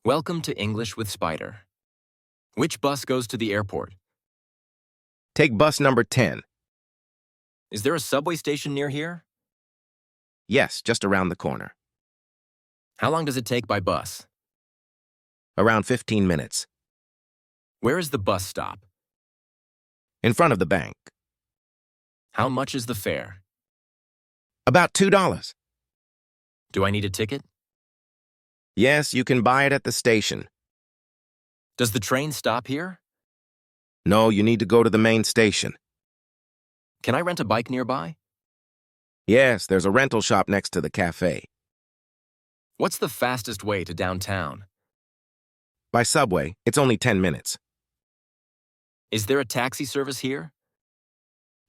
Welcome to English with Spider. Which bus goes to the airport? Take bus number 10. Is there a subway station near here? Yes, just around the corner. How long does it take by bus? Around 15 minutes. Where is the bus stop? In front of the bank. How much is the fare? About $2. Do I need a ticket? Yes, you can buy it at the station. Does the train stop here? No, you need to go to the main station. Can I rent a bike nearby? Yes, there's a rental shop next to the cafe. What's the fastest way to downtown? By subway, it's only 10 minutes. Is there a taxi service here?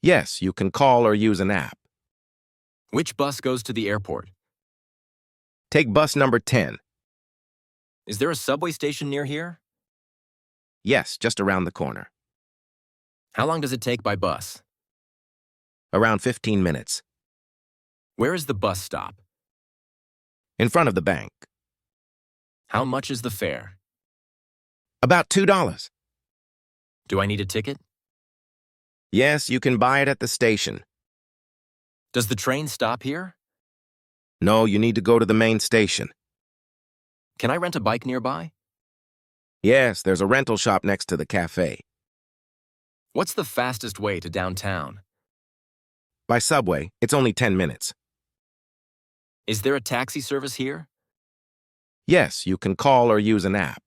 Yes, you can call or use an app. Which bus goes to the airport? Take bus number 10. Is there a subway station near here? Yes, just around the corner. How long does it take by bus? Around 15 minutes. Where is the bus stop? In front of the bank. How much is the fare? About $2. Do I need a ticket? Yes, you can buy it at the station. Does the train stop here? No, you need to go to the main station. Can I rent a bike nearby? Yes, there's a rental shop next to the cafe. What's the fastest way to downtown? By subway, it's only 10 minutes. Is there a taxi service here? Yes, you can call or use an app.